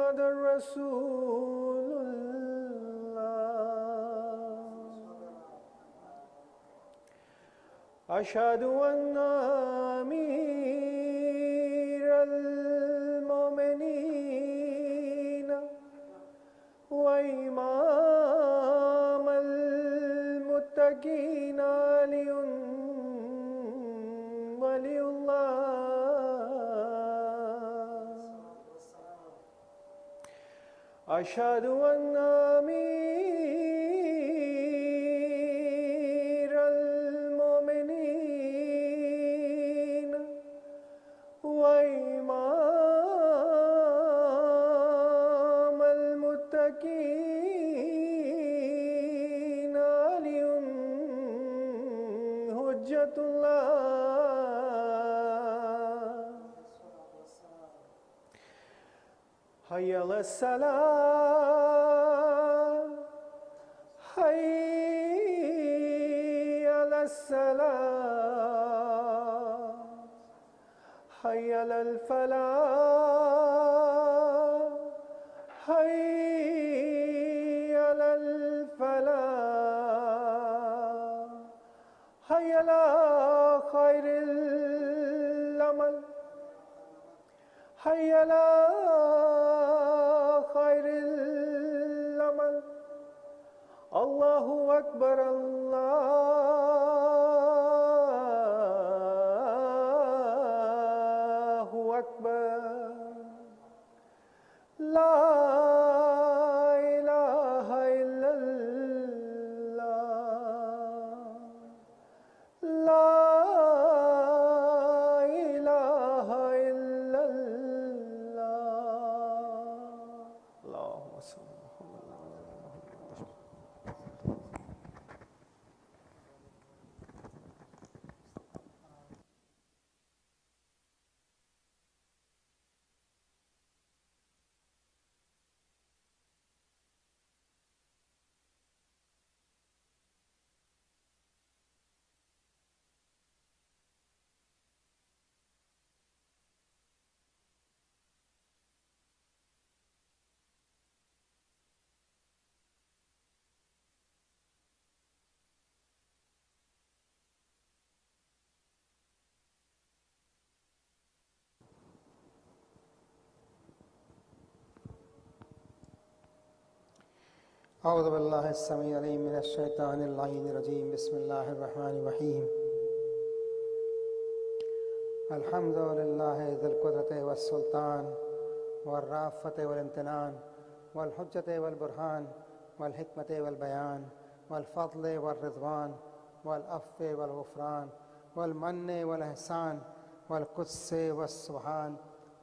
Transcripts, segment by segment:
محمد رسول الله أشهد أن أمير المؤمنين وإمام المتقين علي ولي الله أشهد أن أمير المؤمنين وإمام المتقين علي حجة الله حي على الصلاة حي على الصلاة حي على الفلاح حي على الفلاح حي على خير العمل حي على خير العمل الله أكبر الله أكبر لا إله إلا الله لا إله إلا الله اللهم صل أعوذ بالله السميع العليم من الشيطان اللعين الرجيم بسم الله الرحمن الرحيم الحمد لله ذي القدرة والسلطان والرافة والامتنان والحجة والبرهان والحكمة والبيان والفضل والرضوان والعفو والغفران والمن والإحسان والقدس والسبحان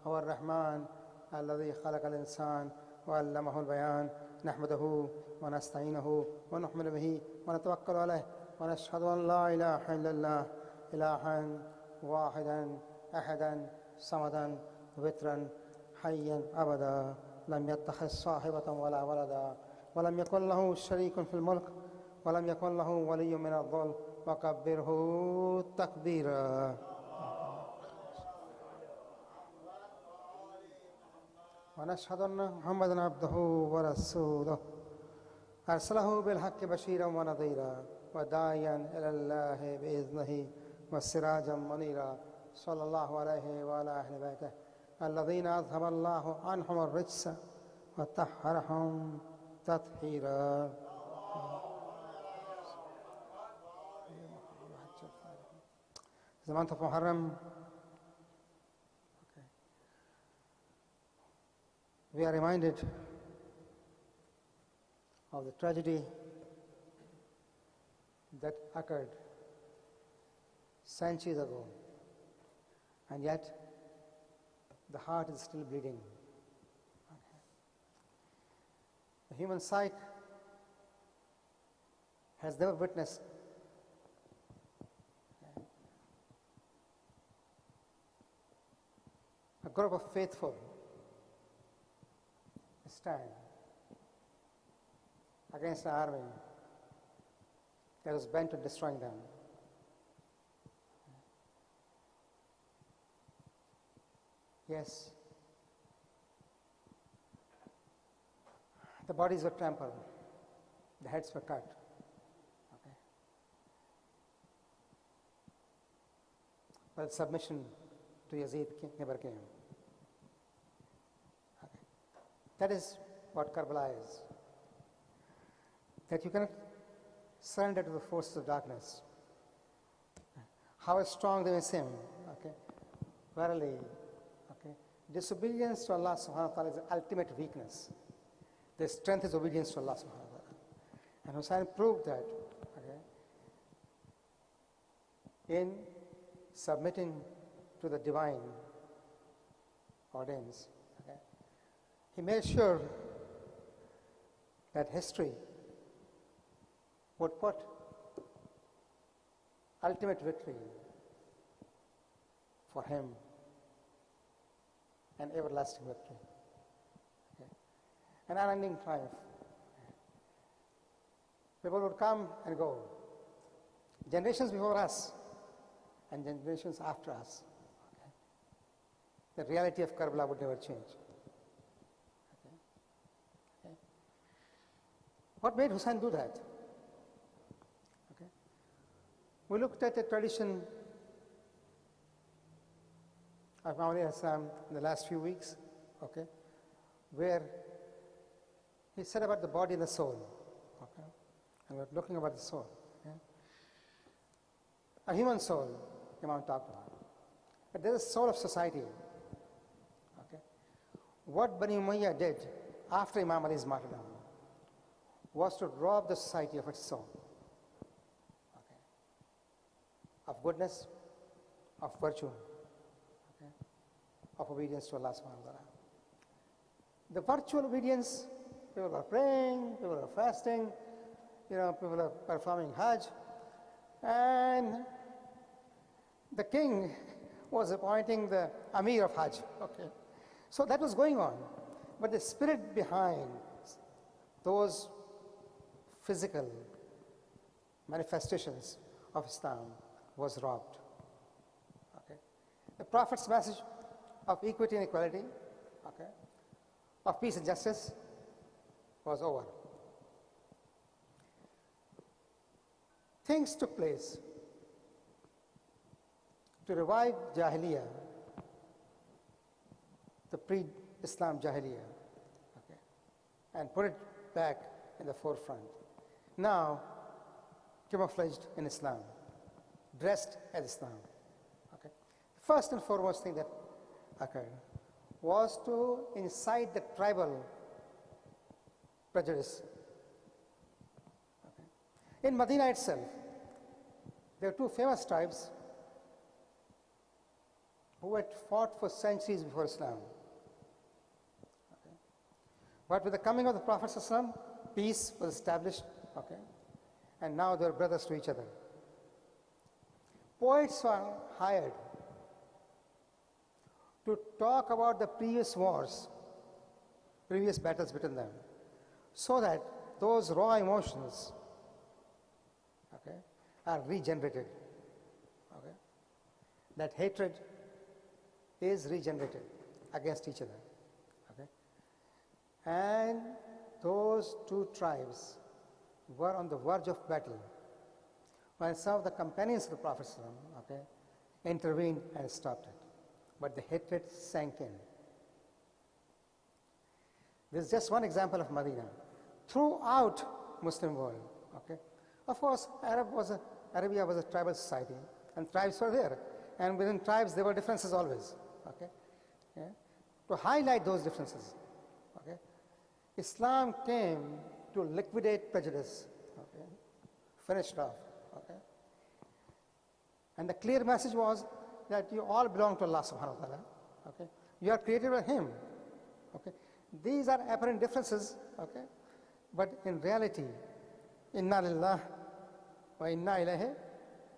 هو الرحمن الذي خلق الإنسان وعلمه البيان نحمده ونستعينه ونؤمن به ونتوكل عليه ونشهد أن لا إله إلا الله إلها واحدا أحدا صمدا وترا حيا أبدا لم يتخذ صاحبة ولا ولدا ولم يكن له شريك في الملك ولم يكن له ولي من الذل وكبره تكبيرا ونشهد أن محمدا عبده ورسوله أرسله بالحق بشيرا ونذيرا وداعيا إلى الله بإذنه وسراجا منيرا صلى الله عليه وعلى أهل بيته الذين أذهب الله عنهم الرجس وطهرهم تطهيرا. The month of Muharram, we are reminded of the tragedy that occurred centuries ago, and yet the heart is still bleeding. The human psyche has never witnessed a group of faithful stand against an army that was bent on destroying them. Yes, The bodies were trampled, the heads were cut. Okay. But submission to Yazid never came. Okay. That is what Karbala is. That you cannot surrender to the forces of darkness. How strong they may seem, okay? Verily, okay, disobedience to Allah subhanahu wa ta'ala is the ultimate weakness. The strength is obedience to Allah subhanahu wa ta'ala. And Hussein proved that, okay, in submitting to the divine ordains. Okay? He made sure that history would put ultimate victory for him, an everlasting victory, okay? An unending triumph. People would come and go, generations before us and generations after us. Okay? The reality of Karbala would never change. Okay? Okay? What made Hussein do that? Okay? We looked at a tradition of Muhammad in the last few weeks, okay, where he said about the body and the soul, okay, and we're looking about the soul. Okay? A human soul, Imam talked about, but there's a soul of society. Okay, what Bani Umayyah did after Imam Ali's martyrdom was to rob the society of its soul, okay, of goodness, of virtue, of obedience to Allah subhanahu wa ta'ala. The virtual obedience, people are praying, people are fasting, people are performing Hajj, and the king was appointing the Amir of Hajj. Okay. So that was going on. But the spirit behind those physical manifestations of Islam was robbed. Okay. The Prophet's message of equity and equality, okay, of peace and justice was over. Things took place to revive Jahiliyyah, the pre-Islam Jahiliyyah, okay, and put it back in the forefront. Now, camouflaged in Islam, dressed as Islam. Okay. First and foremost thing that occurred was to incite the tribal prejudice. Okay. In Medina itself, there are two famous tribes who had fought for centuries before Islam. Okay. But with the coming of the Prophet ﷺ, peace was established, okay, and now they are brothers to each other. Poets were hired to talk about the previous wars, previous battles between them, so that those raw emotions, okay, are regenerated. Okay? That hatred is regenerated against each other. Okay? And those two tribes were on the verge of battle when some of the companions of the Prophet okay, intervened and stopped it. But the hatred sank in. This is just one example of Medina. Throughout Muslim world, okay, of course, Arabia was a tribal society, and tribes were there, and within tribes there were differences always. Okay, yeah? To highlight those differences, okay, Islam came to liquidate prejudice, okay, finished off. Okay, and the clear message was that you all belong to Allah subhanahu wa ta'ala. Okay? You are created by Him. Okay? These are apparent differences, okay? But in reality, inna lillah wa inna ilayhi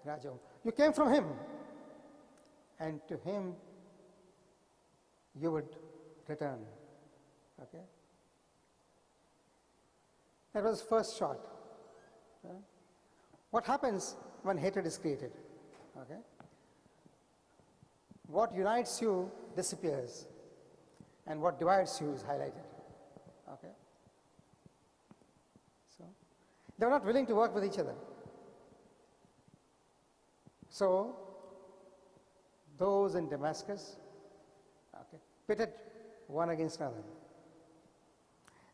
raji'un. You came from Him, and to Him you would return. Okay? That was first shot. What happens when hatred is created? Okay? What unites you disappears, and what divides you is highlighted. Okay? They were not willing to work with each other. So those in Damascus, okay, pitted one against another.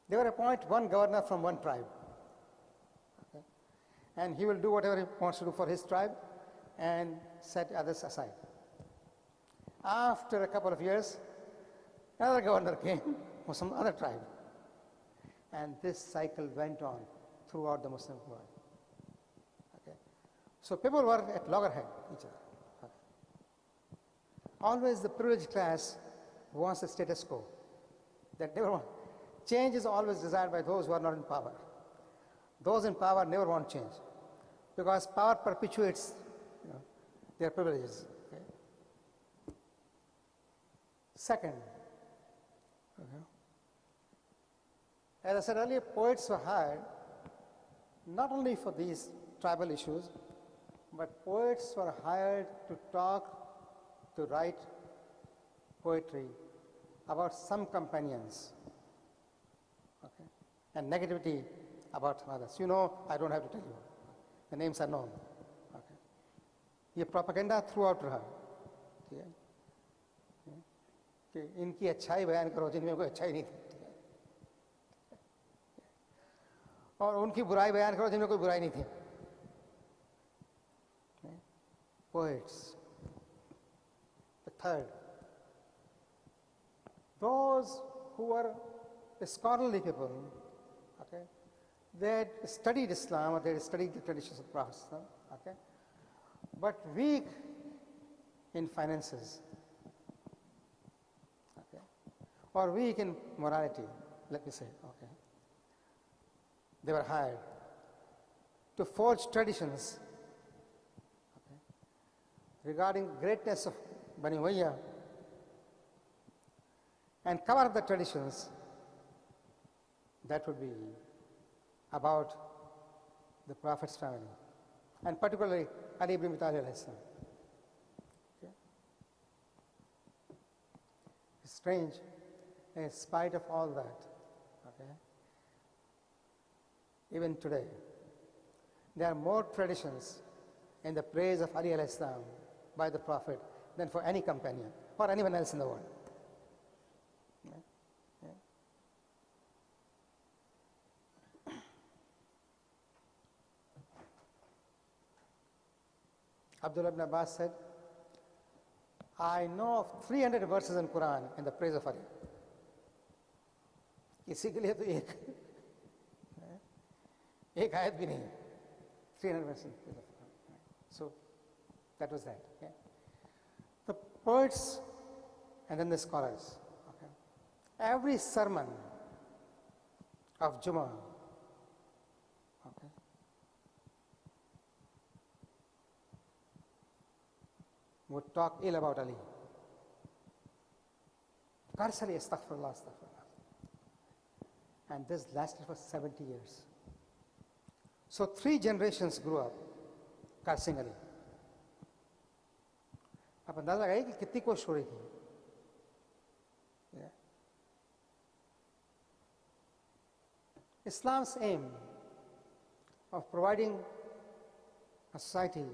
They will appoint one governor from one tribe, okay, and he will do whatever he wants to do for his tribe and set others aside. After a couple of years, another governor came from some other tribe, and this cycle went on throughout the Muslim world. Okay. So people were at loggerhead each other. Okay. Always the privileged class wants the status quo. That never want. Change is always desired by those who are not in power. Those in power never want change, because power perpetuates, their privileges. Okay. Second, okay, as I said earlier, poets were hired not only for these tribal issues, but poets were hired to talk, to write poetry about some companions, okay, and negativity about others. I don't have to tell you. The names are known. Okay. ये propaganda throughout रहा, ठीक है, कि इनकी अच्छाई बयान करो जिनमें कोई अच्छाई नहीं थी, ठीक है, और उनकी बुराई बयान करो जिनमें कोई बुराई नहीं थी. Poets. The third, those who were scholarly people, okay, they had studied Islam, or they had studied the traditions of the Prophet, okay, but weak in finances, okay, or weak in morality, let me say, okay. They were hired to forge traditions, okay, regarding greatness of Bani Umayyah and cover up the traditions that would be about the Prophet's family, and particularly Ali ibn Abi Talib alayhi salam. Okay. It's strange, in spite of all that, okay, even today, there are more traditions in the praise of Ali alayhi salam by the Prophet than for any companion or anyone else in the world. Yeah. Yeah. Abdullah ibn Abbas said, I know of 300 verses in Quran in the praise of Ali. किसी के लिए तो एक आयत भी नहीं है. 300 verses. So that was that. Okay. The poets and then the scholars. Okay. Every sermon of Jummah, okay, would talk ill about Ali. Karsali, astaghfirullah, astaghfirullah. And this lasted for 70 years. So 3 generations grew up cursing Ali. आप अंदाजा लगाइए कि कितनी कोशिश हो रही थी. Islam's aim of providing a society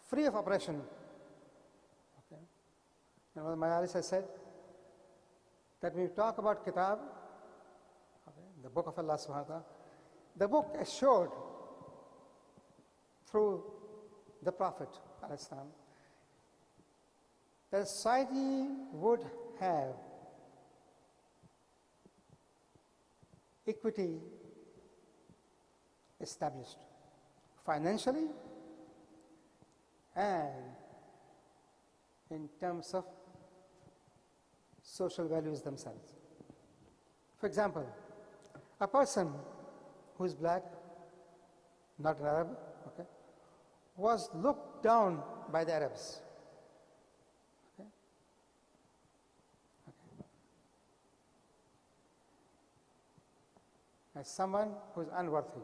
free of oppression, okay, and one of my Majalis has said that when we talk about Kitab, okay, the book of Allah subhanahu wa ta'ala, the book assured through the Prophet alayhi salam that society would have equity established financially and in terms of social values themselves. For example, a person who is black, not an Arab, okay, was looked down by the Arabs. Okay? Okay. As someone who is unworthy.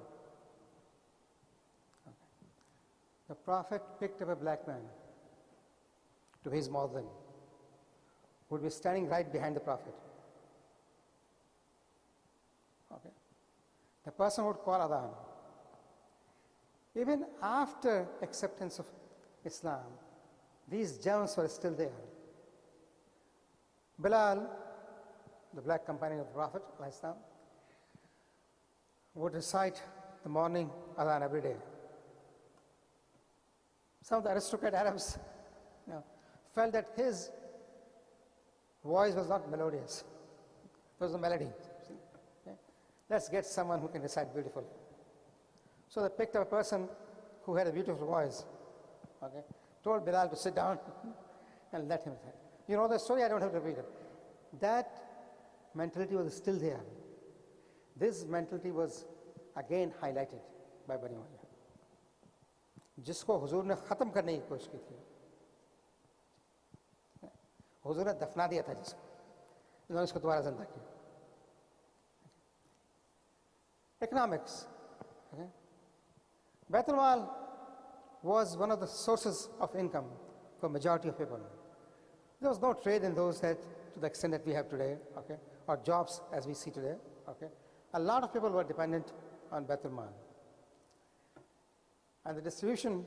Okay. The Prophet picked up a black man to his muazzin, who would be standing right behind the Prophet. Okay. The person would call adhan, Even after acceptance of Islam, these germs were still there. Bilal, the black companion of the Prophet, would recite the morning adhan every day. Some of the aristocrat Arabs felt that his voice was not melodious. It was a melody. Okay? Let's get someone who can recite beautifully. So they picked up a person who had a beautiful voice, okay? Told Bilal to sit down and let him recite. You know the story, I don't have to repeat it. That mentality was still there. This mentality was again highlighted by Bani Umayya, जिसको हुजूर ने ख़त्म करने की कोशिश की थी. हुजूर ने दफना दिया था जिसको, इन्होंने इसको दोबारा जिंदा किया. Economics. Okay? Baitul Mal was one of the sources of income for majority of people. There was no trade in those that to the extent that we have today, okay, or jobs as we see today. Okay, a lot of people were dependent on Baitul Mal, and the distribution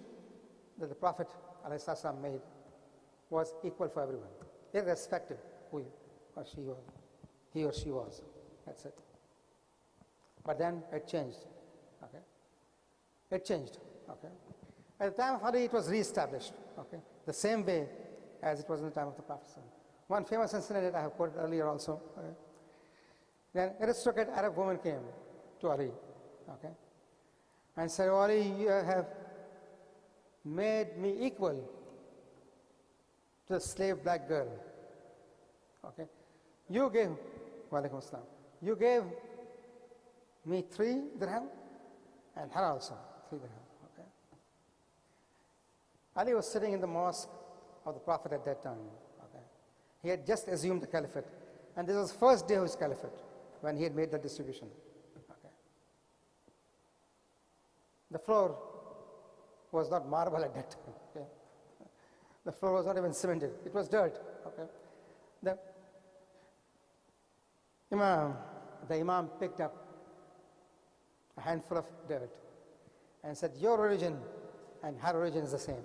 that the Prophet ﷺ made was equal for everyone, irrespective who he or she was. That's it. But then it changed. Okay, it changed. Okay, at the time of Ali, it was re-established. Okay, the same way as it was in the time of the Prophet. One famous incident that I have quoted earlier also. Okay? Then an aristocrat Arab woman came to Ali, okay, and said, "Oh, Ali, you have made me equal to the slave black girl. Okay, you gave, Walaikum Assalam, you gave me 3 dirham and her also 3 dirham." Okay. Ali was sitting in the mosque of the Prophet at that time. Okay. He had just assumed the caliphate, and this was the first day of his caliphate when he had made the distribution. Okay. The floor was not marble at that time. Okay. The floor was not even cemented; it was dirt. Okay. The Imam picked up a handful of dirt and said, "Your religion and her religion is the same.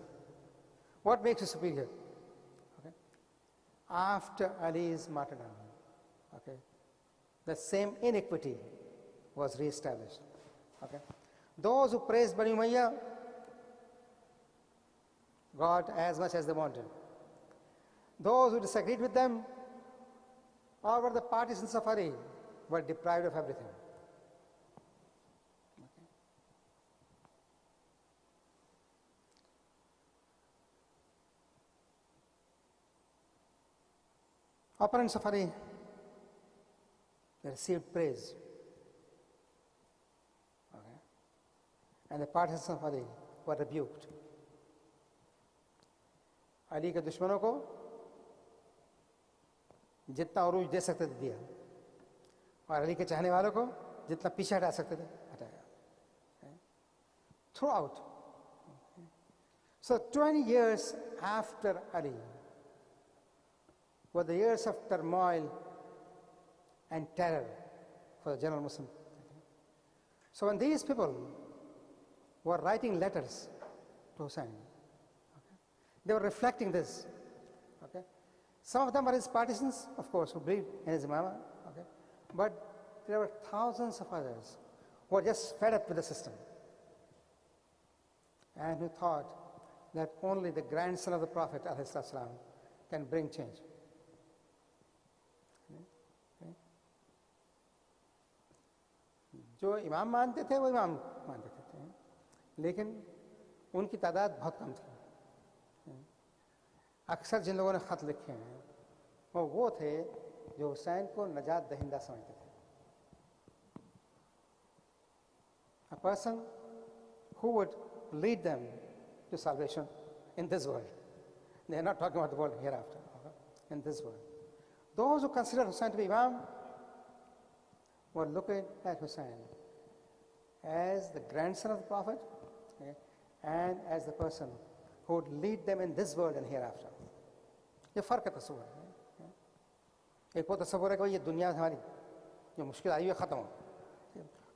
What makes you superior?" Okay. After Ali's martyrdom, okay, the same inequity was re-established. Okay. Those who praised Bani Umayya got as much as they wanted. Those who disagreed with them or were the partisans of Ali were deprived of everything. Okay. Opponents of Ali, they received praise. Okay. And the partisans of Ali were rebuked. Ali के दुश्मनों को जितना उरूज दे सकते थे दिया, और अली के चाहने वालों को जितना पीछे हटा सकते थे हटाया. Throughout. So 20 years after Ali were the years of turmoil and terror for the general Muslim. So when these people were writing letters to Hussein, they were reflecting this. Okay? Some of them were his partisans, of course, who believed in his imamah. Okay? But there were thousands of others who were just fed up with the system and who thought that only the grandson of the Prophet ﷺ can bring change. Okay? जो इमाम मानते थे वो इमाम मानते थे, लेकिन उनकी तादाद बहुत कम थी. अक्सर जिन लोगों ने ख़त लिखे हैं वो थे जो हुसैन को नजात दहिंदा समझते थे. A person who would lead them to salvation in this world. They are not talking about the world hereafter. Okay? In this world. Those who consider Hussein to be Imam were looking at Hussein as the grandson of the Prophet, okay, and as the person who would lead them in this world and hereafter. ये फ़र्क है तस्वुर है. एक वो तस्वुर है कि ये दुनिया हमारी जो मुश्किल आई हुई है ख़त्म हो,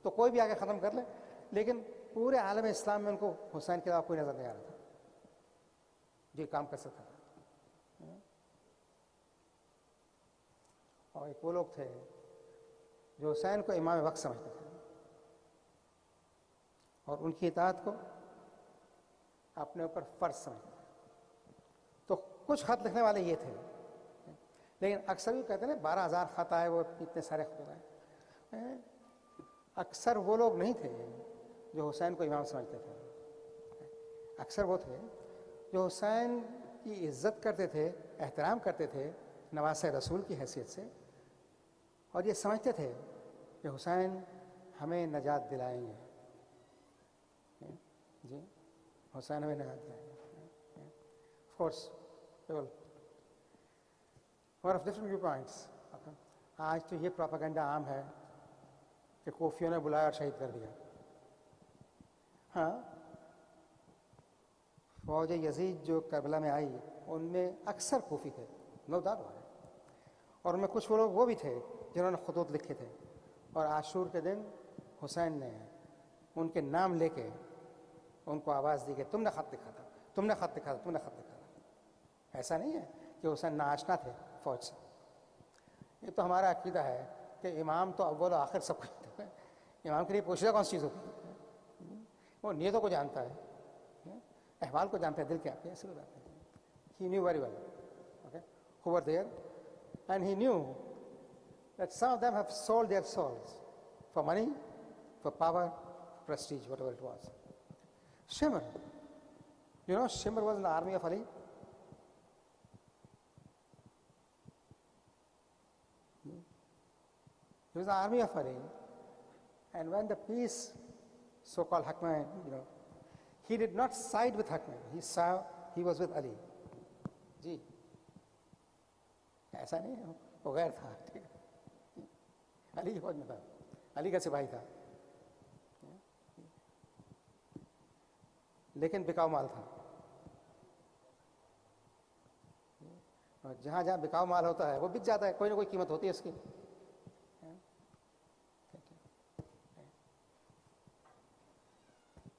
तो कोई भी आगे ख़त्म कर ले, लेकिन पूरे आलम इस्लाम में उनको हुसैन के अलावा कोई नज़र नहीं आ रहा था जो काम कर सकता था। और एक वो लोग थे जो हुसैन को इमाम वक्त समझते थे और उनकी इताअत को अपने ऊपर फ़र्ज समझते थे। तो कुछ ख़त लिखने वाले ये थे, लेकिन अक्सर भी कहते हैं 12,000 ख़त आए, वो इतने सारे ख़त आए। अक्सर वो लोग नहीं थे जो हुसैन को इमाम समझते थे। अक्सर वो थे जो हुसैन की इज़्ज़त करते थे, एहतराम करते थे नवासे रसूल की हैसियत से, और ये समझते थे कि हुसैन हमें नजात दिलाएंगे। जी, हुसैन हमें नजात दिलाएंगे। Of course were of different view points. आज तो ये प्रोपेगेंडा आम है कि कोफियों ने बुलाया और शहीद कर दिया। हाँ, फौज यजीद जो करबला में आई उनमें अक्सर कोफी थे, नो डाउट है, और उनमें कुछ वो लोग वो भी थे जिन्होंने खुतूत लिखे थे, और आशूर के दिन हुसैन ने उनके नाम लेके उनको आवाज़ दी कि तुमने ख़त लिखा था, तुमने ख़त लिखा था, तुमने ख़त लिखा था। ऐसा नहीं है कि हुसैन नाआशना थे फ़ौज से। ये तो हमारा अकीदा है कि इमाम तो अव्वल और आखिर सब कुछ है। इमाम के लिए पोशीदा कौन सी चीज़ होती है? वो नीयतों को जानता है, अहवाल को जानता है, दिल के आपके ऐसे बात नहीं। He knew very well, okay, who were there, and he knew that some of them have sold their souls for money, for power, prestige, whatever it was. Shimr, you know, Shimr was in the army of Ali. He was in the army of Ali, and when the peace, so-called Hakman, you know, he did not side with Hakman. He was with Ali. जी, ऐसा नहीं है, वो गैर था, ठीक है। अली की फौज में था, अली का सिपाही था, लेकिन बिकाऊ माल था। और जहाँ जहाँ बिकाऊ माल होता है वो बिक जाता है, कोई ना कोई कीमत होती है उसकी।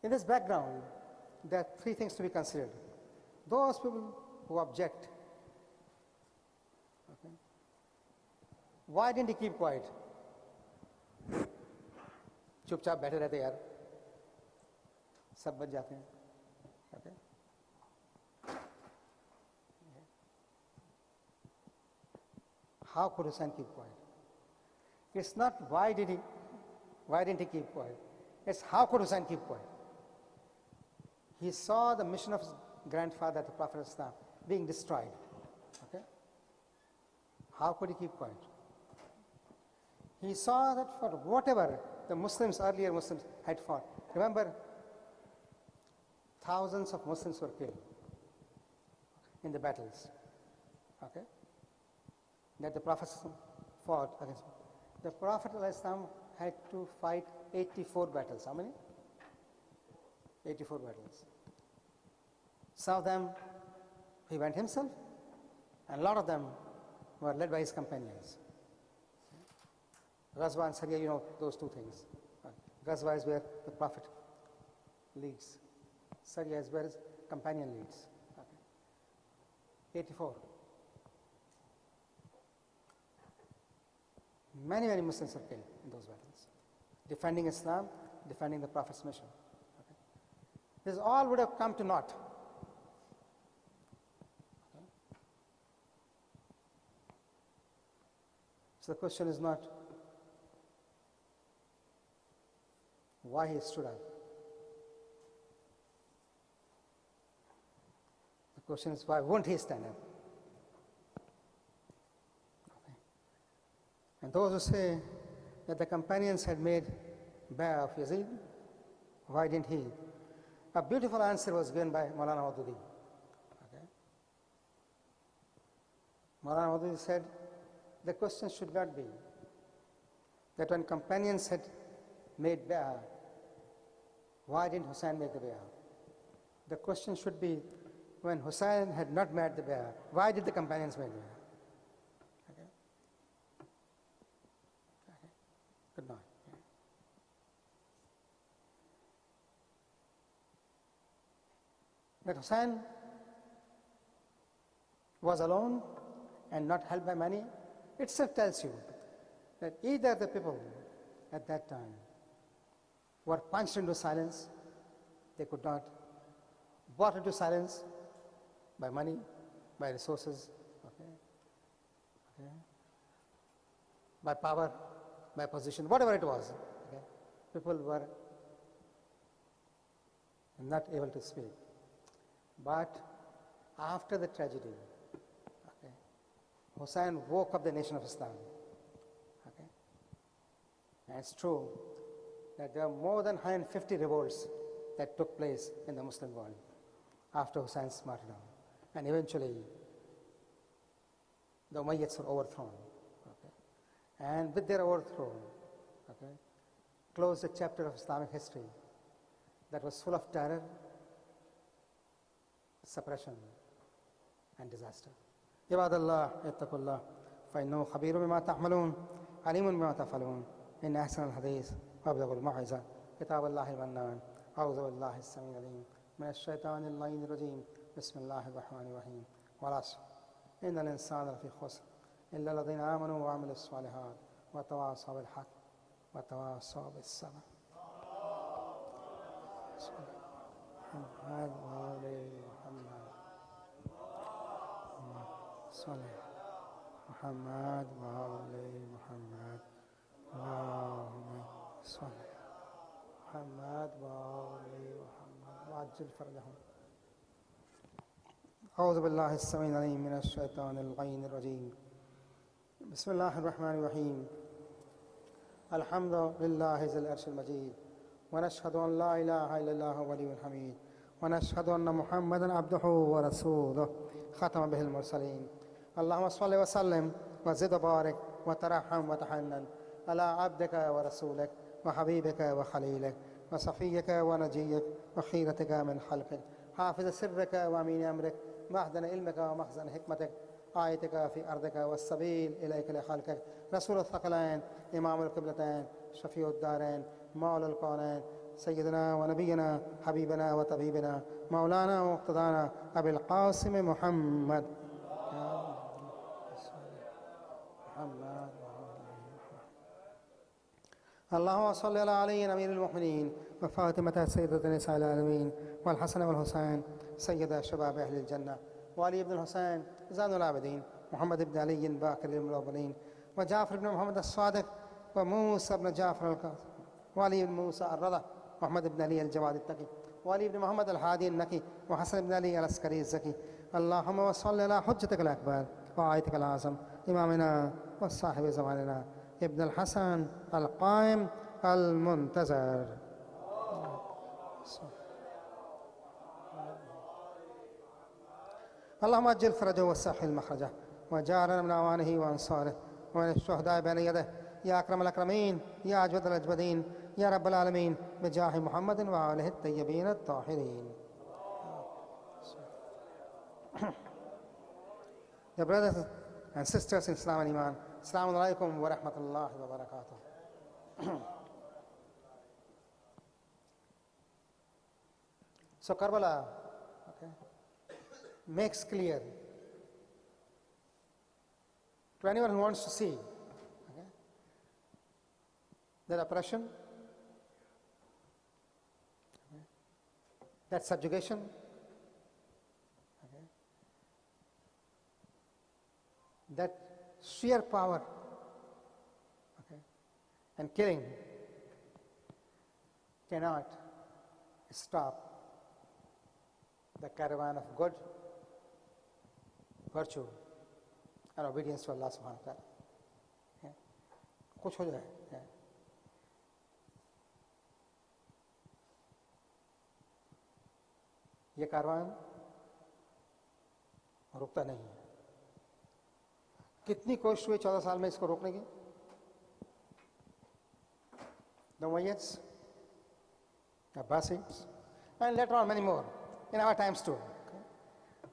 In this background, there are three things to be considered. Those people who object, okay, why didn't he keep quiet? चुपचाप बैठे रहते यार, सब बच जाते हैं। Okay? How could Hussein keep quiet? It's not why didn't he keep quiet? It's how could Hussein keep quiet? He saw the mission of his grandfather, the Prophet of Islam, being destroyed. Okay? How could he keep quiet? He saw that for whatever the Muslims, earlier Muslims, had fought. Remember, thousands of Muslims were killed in the battles. Okay? That the Prophet fought against. The Prophet of Islam had to fight 84 battles. How many? 84 battles. Some of them he went himself, and a lot of them were led by his companions. Ghazwa and Sariya, you know those two things. Ghazwa is where the Prophet leads. Sariya is where his companion leads. Okay. 84. Many Muslims were killed in those battles, defending Islam, defending the Prophet's mission. Okay. This all would have come to naught. Okay. So the question is not why he stood up. The question is why won't he stand up? And those who say that the companions had made bay'ah of Yazid, why didn't he? A beautiful answer was given by Maulana Maududi. Okay. Maulana Maududi said, the question should not be that when companions had made bay'ah, why didn't Hussein make the bay'ah? The question should be, when Hussein had not made the bay'ah, why did the companions make the bay'ah? Good night. That Hussein was alone and not helped by many, itself tells you that either the people at that time were punched into silence, they could not, brought into silence by money, by resources, by power, by position, whatever it was. People were not able to speak. But after the tragedy, Hussein woke up the nation of Islam. And it's true that there are more than 150 revolts that took place in the Muslim world after Hussein's martyrdom. And eventually, the Umayyads were overthrown. And with their overthrow, closed a chapter of Islamic history that was full of terror, suppression, and disaster. عباد الله اتقوا الله فإنه خبير بما تعملون عليم بما تفعلون إن أحسن الحديث وأبلغ الموعظة كتاب الله المنان أعوذ بالله السميع العليم من الشيطان اللعين الرجيم بسم الله الرحمن الرحيم والعصر إن الإنسان لفي خسر إلا الذين آمنوا وعملوا الصالحات وتواصوا بالحق وتواصوا بالصبر. محمد وآل محمد صلى محمد وآل محمد اللهم صل محمد وآل محمد وعجل فرجهم. أعوذ بالله السميع العليم من الشيطان اللعين الرجيم بسم الله الرحمن الرحيم الحمد لله ذي العرش المجيد ونشهد أن لا إله إلا الله ولي الحميد ونشهد أن محمدا عبده ورسوله ختم به المرسلين. اللهم صل وسلم وزد وبارك وترحم وتحنن على عبدك ورسولك وحبيبك وخليلك وصفيك ونجيك وخيرتك من خلقك حافظ سرك وأمين أمرك معدن علمك ومخزن حكمتك آيتك في أرضك والسبيل إليك لخلقك رسول الثقلين إمام القبلتين شفيع الدارين مولى القونين سيدنا ونبينا حبيبنا وطبيبنا مولانا ومقتدانا أبي القاسم محمد اللهم صل على علي أمير المؤمنين وفاطمة سيدة نساء العالمين والحسن والحسين سيد شباب أهل الجنة وعلي بن الحسين زين العابدين محمد بن علي باقر المنوبرين وجعفر بن محمد الصادق وموسى بن جعفر القاسم وعلي بن موسى الرضا محمد بن علي الجواد التقي وعلي بن محمد الهادي النقي وحسن بن علي العسكري الزكي. اللهم صل على حجتك الأكبر وآيتك الأعظم إمامنا وصاحب زماننا ابن الحسن القائم المنتظر. اللهم أجل فرجه وسهل مخرجه وجعلنا من أعوانه وأنصاره ومن الشهداء بين يده يا أكرم الأكرمين يا أجود الأجودين يا رب العالمين بجاه محمد وآله الطيبين الطاهرين. Dear brothers and sisters in Islam and Iman, Assalamu alaikum wa rahmatullahi wa barakatuh. So Karbala makes clear to anyone who wants to see that oppression, that subjugation, that sheer power and killing cannot stop the caravan of good, virtue and obedience to Allah subhanahu wa ta'ala. कुछ हो जाए ये कारवान रुकता नहीं है. कितनी कोशिश हुई 14 साल में इसको रोकने की? The Umayyads, the Abbasids, and later on many more in our times too.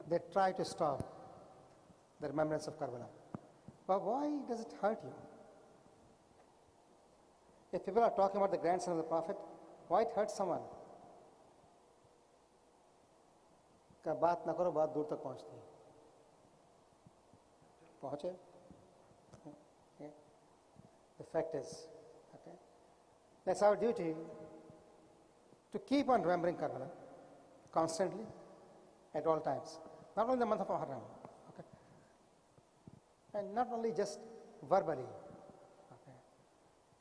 They try to stop the remembrance of Karbala. But why does it hurt you? If people are talking about the grandson of the Prophet, why it hurts someone? का बात ना करो, बात दूर तक पहुंचती है. पहुंचे? Okay. The fact is, okay, that's our duty to keep on remembering Karbala constantly at all times, not only in the month of Muharram, okay, and not only just verbally. Okay.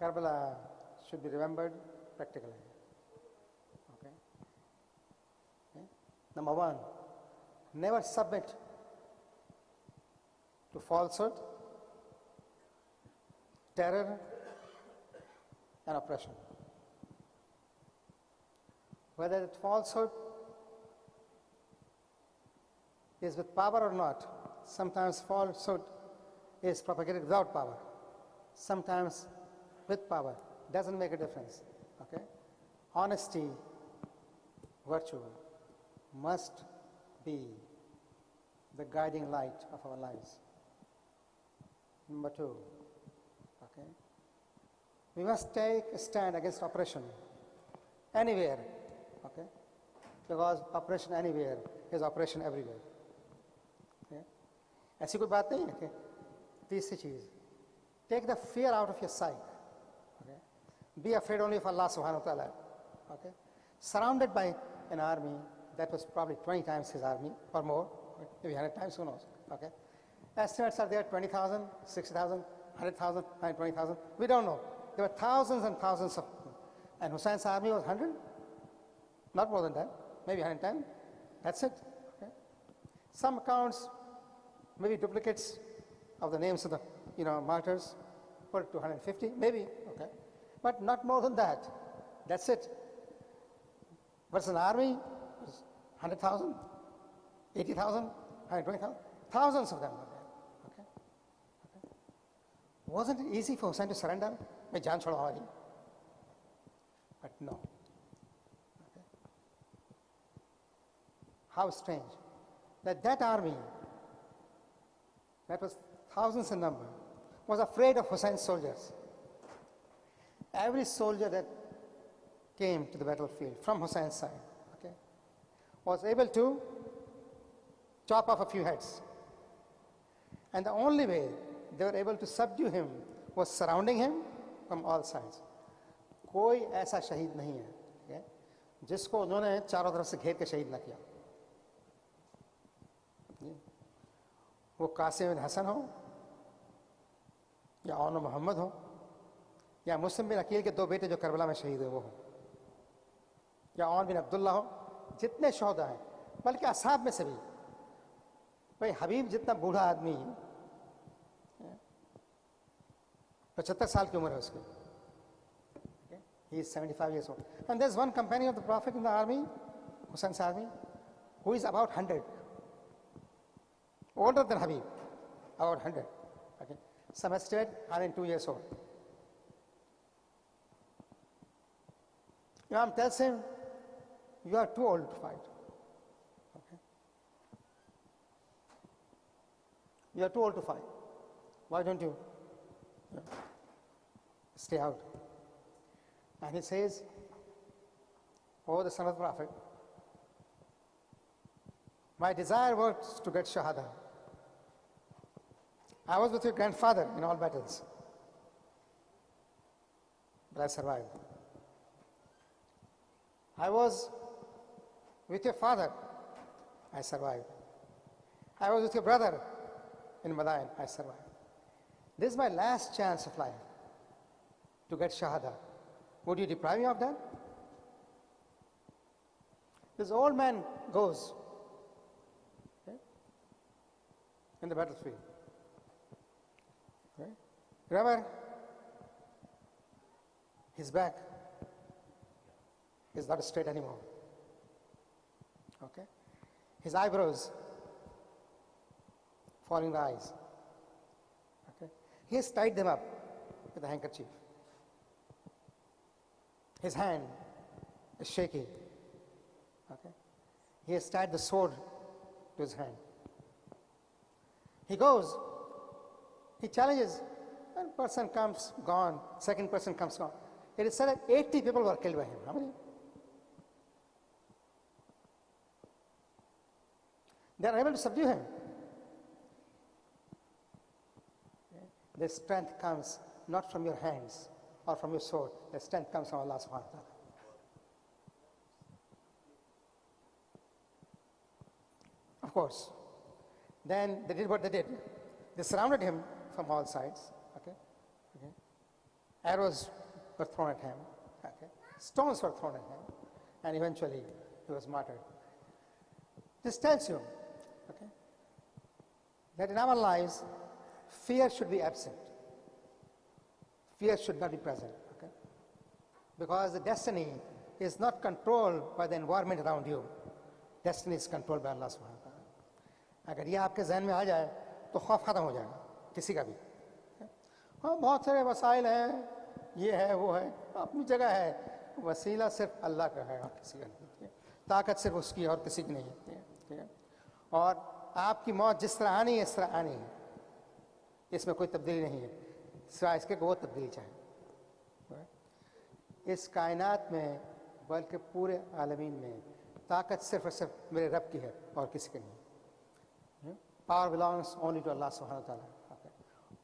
Karbala should be remembered practically. Okay. Okay. Number one, never submit to falsehood, terror, and oppression. Whether that falsehood is with power or not, sometimes falsehood is propagated without power, sometimes with power, doesn't make a difference. Okay? Honesty, virtue, must be the guiding light of our lives. Number two, okay, we must take a stand against oppression anywhere, okay, because oppression anywhere is oppression everywhere. Okay? ऐसी कोई बात नहीं है कि तीसरी चीज, take the fear out of your sight. Okay? Be afraid only of Allah subhanahu wa ta'ala. Okay? Surrounded by an army that was probably 20 times his army or more, maybe 100 times, who knows. Okay? Estimates are there 20,000, 60,000, 100,000, 120,000. We don't know. There were thousands and thousands of people. And Hussein's army was 100? Not more than that. Maybe 110. That's it. Okay? Some accounts, maybe duplicates of the names of the martyrs, put it to 150, maybe. Okay? But not more than that. That's it. Versus an army, 100,000, 80,000, 120,000. Thousands of them were there. Okay? Okay? Wasn't it easy for Hussein to surrender? But no. Okay? How strange that army, that was thousands in number, was afraid of Hussein's soldiers. Every soldier that came to the battlefield from Hussein's side, okay, was able to chop off a few heads. And the only way they were able to subdue him was surrounding him from all sides. कोई ऐसा शहीद नहीं है, okay, जिसको उन्होंने चारों तरफ से घेर के शहीद न किया. वो कासिम बिन हसन हो, या औन मोहम्मद हो, या मुस्लिम बिन अकील के दो बेटे जो करबला में शहीद हुए वो हो, या औन बिन अब्दुल्ला हो, जितने शोहदा हैं, बल्कि असहाब में से भी. भाई हबीब जितना बूढ़ा आदमी, 75 साल की उम्र है उसकी. He is 75 years old. And there's one companion of the Prophet in the army, Hussein's army, who is about 100. Older than Habib, about 100. Okay. Some estimate 102 years old. Imam tells him, you are too old to fight. Okay. You are too old to fight. Why don't you stay out? And he says, oh, the son of the Prophet, my desire was to get Shahada. I was with your grandfather in all battles, but I survived. I was with your father, I survived. I was with your brother in Madain, I survived. This is my last chance of life to get Shahada. Would you deprive me of that? This old man goes, okay, in the battlefield. Okay. Remember, his back is not straight anymore. Okay? His eyebrows falling the eyes. Okay? He has tied them up with a handkerchief. His hand is shaky. Okay? He has tied the sword to his hand. He goes, he challenges. One person comes, gone. Second person comes, gone. It is said that 80 people were killed by him. How many? They are able to subdue him. The strength comes not from your hands or from your sword. The strength comes from Allah subhanahu wa ta'ala. Of course. Then they did what they did. They surrounded him from all sides. Okay? Arrows were thrown at him. Okay? Stones were thrown at him. And eventually he was martyred. This tells you, okay, that in our lives, fear should be absent. Fear should not be present. Okay? Because the destiny is not controlled by the environment around you. Destiny is controlled by Allah subhanahu wa ta'ala. अगर ये आपके जहन में आ जाए तो खौफ खत्म हो जाएगा किसी का भी. हाँ, बहुत सारे वसाइल हैं, ये है वो है, अपनी जगह है. वसीला सिर्फ अल्लाह का है और किसी का नहीं. ताकत सिर्फ उसकी और किसी की नहीं है. ठीक है? और आपकी मौत जिस तरह आनी है इस तरह आनी है. इसमें कोई तब्दीली नहीं है सिवाय इसके को वो तब्दीली चाहे. इस कायनात में बल्कि पूरे आलमीन में ताकत सिर्फ और सिर्फ मेरे रब की है और किसी की नहीं. Power belongs only to Allah subhanahu wa ta'ala. Okay.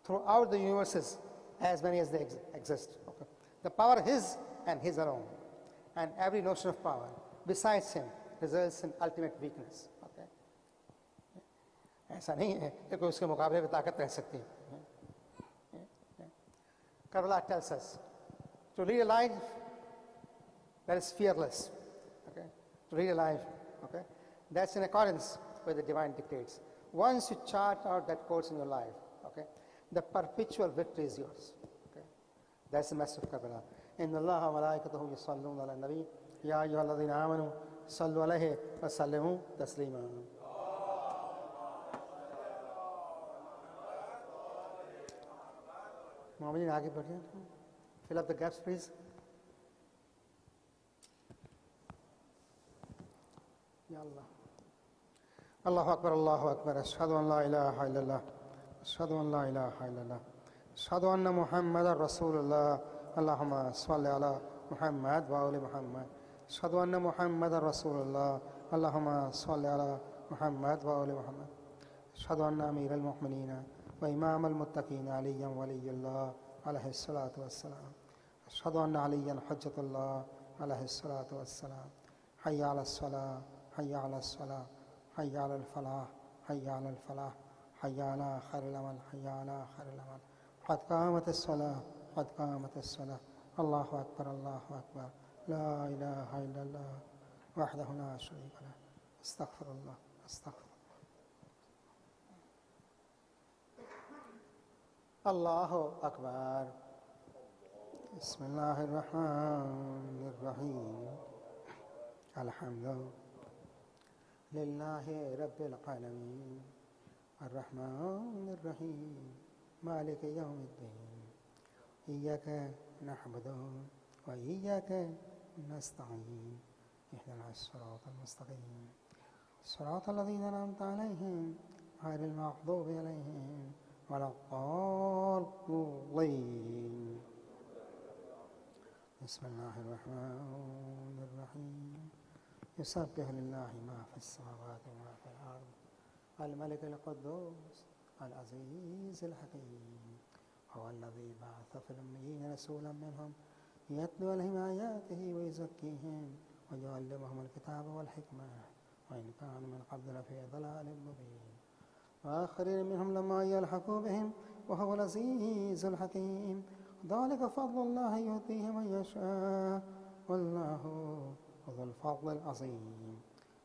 Throughout the universes, as many as they exist. Okay. The power is His and His alone. And every notion of power besides Him results in ultimate weakness. Okay. ऐसा नहीं है कि कोई उसके मुकाबले में ताकत रह सकती है. Kabbalah tells us to lead a life that is fearless. Okay. To lead a life, okay, that's in accordance with the divine dictates. Once you chart out that course in your life, okay, the perpetual victory is yours. Okay, that's the message of Kabbalah. Inna Allah wa malaikatahu yusalluna ala nabi ya ayyuhalladhina amanu sallu alayhi wa sallimu taslima. Muhammadin, आगे बढ़िए. Fill up the gaps, please. Ya Allah. Allahu Akbar, Allahu Akbar. Ashhadu an la ilaha illallah. Ashhadu an la ilaha illallah. Ashhadu anna Muhammadan Rasulullah. Allahumma salli ala Muhammad wa ali Muhammad. Ashhadu anna Muhammadan Rasulullah. Allahumma salli ala Muhammad wa ali Muhammad. Ashhadu anna Amir al-Mu'minina wa Imam al-Muttaqin Aliyan waliyullah alayhi salatu wassalam. Ashhadu anna Aliyan hujjatullah alayhi salatu wassalam. Hayya ala as-salah, hayya ala as-salah. حي على الفلاح حي على الفلاح حي على خير العمل حي على خير العمل قد قامت الصلاة قد قامت الصلاة الله أكبر الله أكبر لا إله إلا الله وحده لا شريك له استغفر الله استغفر الله أكبر بسم الله الرحمن الرحيم الحمد لله رب العالمين الرحمن الرحيم مالك يوم الدين إياك نعبد وإياك نستعين اهدنا الصراط المستقيم صراط الذين أنعمت عليهم غير المغضوب عليهم ولا الضالين. بسم الله الرحمن الرحيم يسبح لله ما في السماوات وما في الأرض الملك القدوس العزيز الحكيم هو الذي بعث في الأميين رسولا منهم يتلو عليهم آياته ويزكيهم ويعلمهم الكتاب والحكمة وإن كانوا من قبل لفي ضلال مبين وآخرين منهم لما يلحقوا بهم وهو العزيز الحكيم ذلك فضل الله يؤتيه من يشاء والله ذو الفضل العظيم.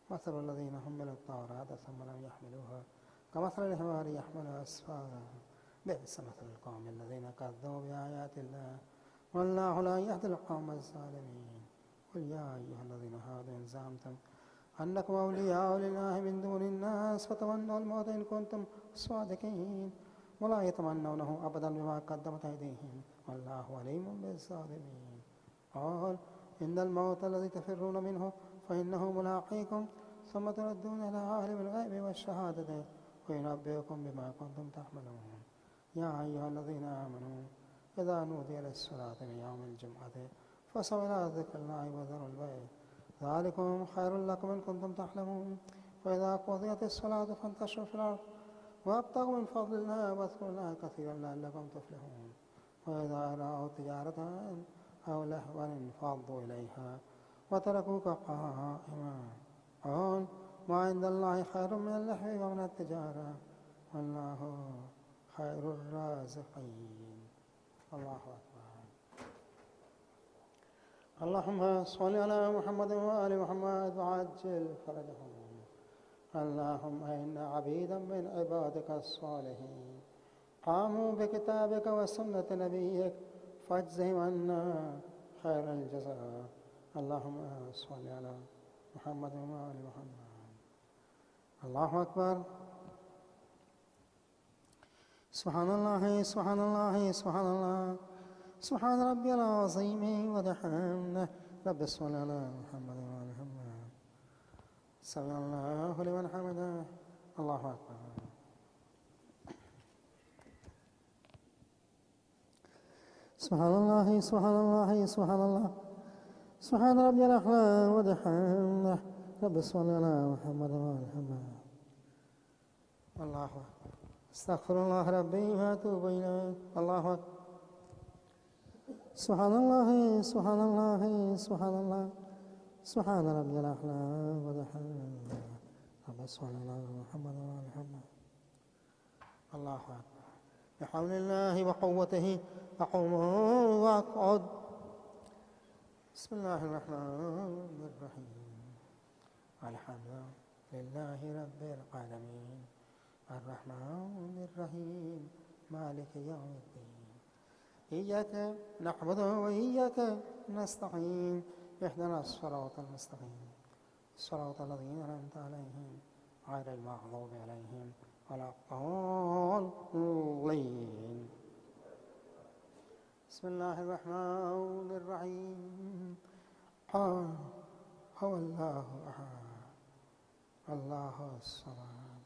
مثل الذين حملوا التوراة ثم لم يحملوها كمثل الحمار يحمل أسفارا بئس مثل القوم الذين كذبوا بآيات الله والله لا يهدي القوم الظالمين. قل يا أيها الذين هادوا إن زعمتم أنكم أولياء لله من دون الناس فتمنوا الموت إن كنتم صادقين ولا يتمنونه أبدا بما قدمت أيديهم والله عليم بالظالمين. قال إن الموت الذي تفرون منه فإنه ملاقيكم ثم تردون إلى عالم الغيب والشهادة وينبئكم بما كنتم تعملون. يا أيها الذين آمنوا إذا نودي للصلاة من يوم الجمعة فاسعوا إلى ذكر الله وذروا البيع ذلكم خير لكم إن كنتم تعلمون. فإذا قضيت الصلاة فانتشروا في الأرض وابتغوا من فضل الله واذكروا الله كثيرا لعلكم تفلحون وإذا رأوا تجارة أو لهوا انفضوا إليها وتركوك قائما قل ما عند الله خير من اللهو ومن التجارة والله خير الرازقين. الله أكبر. اللهم صل على محمد وآل محمد وعجل فرجهم. اللهم إنا عبيدا من عبادك الصالحين قاموا بكتابك وسنة نبيك فاجزهم عنا خير الجزاء. اللهم صل على محمد وآل محمد. الله أكبر. سبحان الله سبحان الله سبحان الله سبحان ربي العظيم وبحمده. رب صل على محمد وآل محمد. سمع الله لمن حمده. الله أكبر. سبحان الله سبحان الله سبحان الله سبحان ربي الأعلى وبحمده. رب صل على محمد وآل محمد. الله أكبر. استغفر الله ربي وأتوب إليه. الله أكبر. سبحان الله سبحان الله سبحان الله سبحان ربي الأعلى وبحمده. رب صل على محمد وآل محمد. الله أكبر. بحول الله وقوته أقوم وأقعد. بسم الله الرحمن الرحيم. الحمد لله رب العالمين الرحمن الرحيم مالك يوم الدين. إياك نعبد وإياك نستعين. اهدنا الصراط المستقيم صراط الذين أنعمت عليهم غير المغضوب عليهم ولا الضالين. بسم الله الرحمن الرحيم. قل هو الله أحد الله الصمد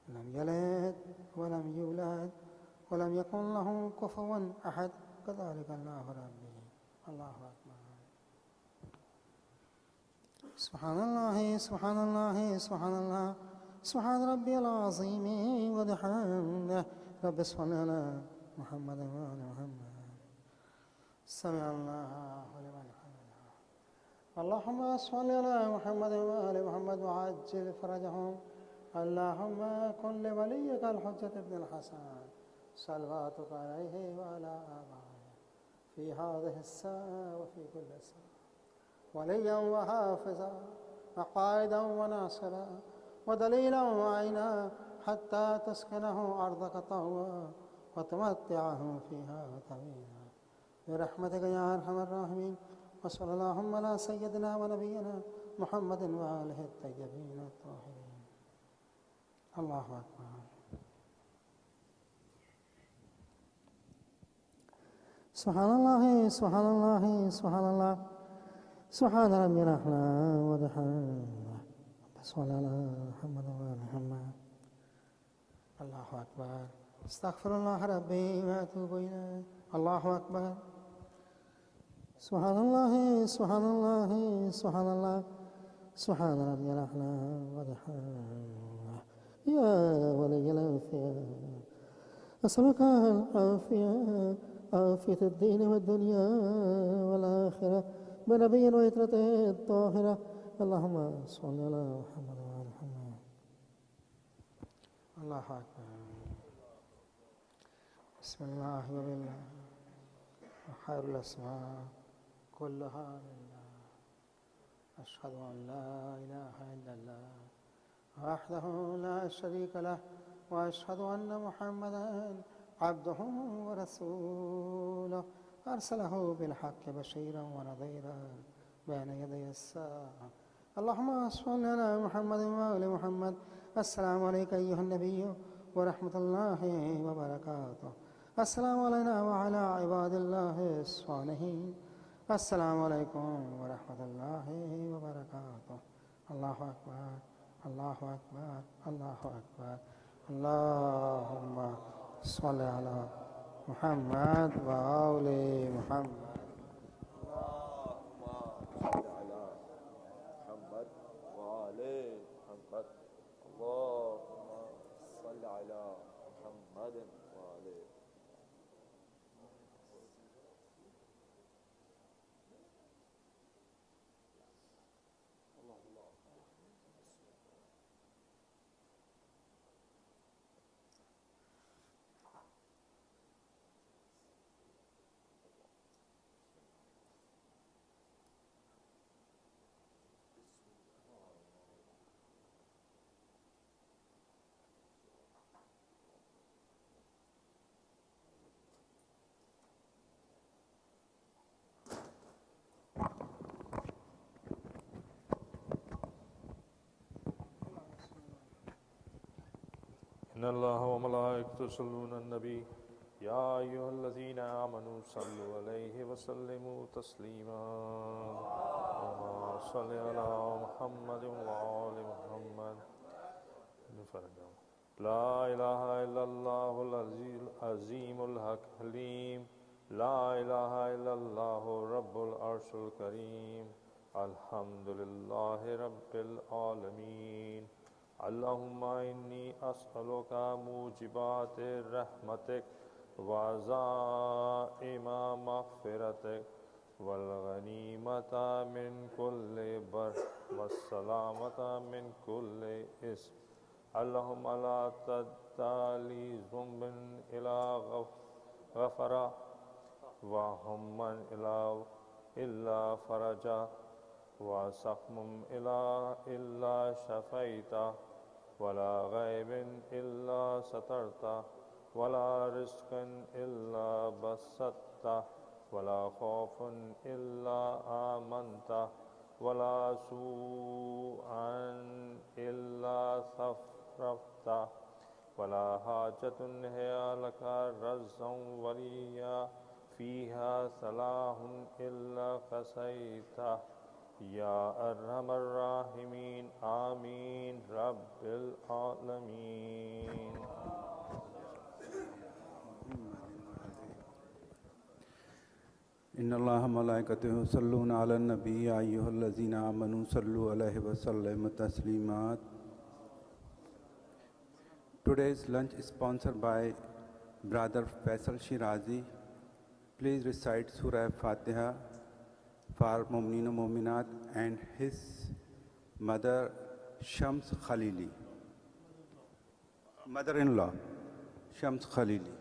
لم يلد ولم يولد ولم يكن له كفوا أحد. كذلك الله ربي. الله أكبر. سبحان الله سبحان الله سبحان الله سبحان ربي العظيم وبحمده. رب صل على محمد وآل محمد. سمع الله لمن حمده. اللهم صل على محمد وآل محمد وعجل فرجهم. اللهم كن لوليك الحجة ابن الحسن صلواتك عليه وعلى آبائه في هذه الساعة وفي كل ساعة وليا وحافظا وقائدا وناصرا ودليلا وعينا حتى تسكنه أرضك طوعا وتمتعه فيها طويلا برحمتك يا أرحم الراحمين. وصلى اللهم على سيدنا ونبينا محمد وآله الطيبين الطاهرين. الله أكبر. سبحان الله سبحان الله سبحان الله سبحان ربي الأعلى وبحمده. صل على محمد وآل محمد. الله أكبر. استغفر الله ربي وأتوب إليه. الله أكبر. سبحان الله سبحان الله سبحان الله سبحان ربي الأعلى وبحمده. يا ولي العافية أسألك العافية عافية الدين والدنيا والآخرة بنبي وإترته الطاهرة. اللهم صل على محمد وآل محمد. الله أكبر. بسم الله وبالله وخير الأسماء كلها لله. أشهد أن لا إله إلا الله وحده لا شريك له وأشهد أن محمدا عبده ورسوله أرسله بالحق بشيرا ونذيرا بين يدي الساعة. اللهم صل على محمد وآل محمد. السلام عليك أيها النبي ورحمة الله وبركاته. السلام علينا وعلى عباد الله الصالحين. السلام عليكم ورحمة الله وبركاته. الله أكبر الله أكبر الله أكبر. اللهم صل على محمد وآل محمد. اللهم صل على محمد وآل محمد. محمد اللهم صل على محمد وآله إن الله وملائكته يصلون على النبي يا أيها الذين آمنوا صلوا عليه وسلموا تسليما اللهم صل على محمد وآل محمد لا إله إلا الله العظيم الحليم لا إله إلا الله رب العرش الكريم الحمد لله رب العالمين اللهم إني أسألك موجبات رحمتك وعزائم مغفرتك والغنيمة من كل بر والسلامة من كل إثم اللهم لا تدع لي ذنب إلا غفر وهما إلا فرجا وسقم إلا شفيته ولا غيب إلا سترته ولا رزق إلا بسطته ولا خوف إلا آمنته ولا سوءا إلا صرفته ولا حاجة هي لك رزا وليا فيها صلاح إلا قضيته يا أرحم الراحمين آمين رب العالمين. إن الله وملائكته يصلون على النبي يا أيها الذين آمنوا صلوا عليه وسلموا تسليما. Today's lunch is sponsored by Brother Faisal Shirazi. Please recite Surah Fatiha for Mu'mineen and Mu'minat and his mother Shams Khalili, mother-in-law Shams Khalili.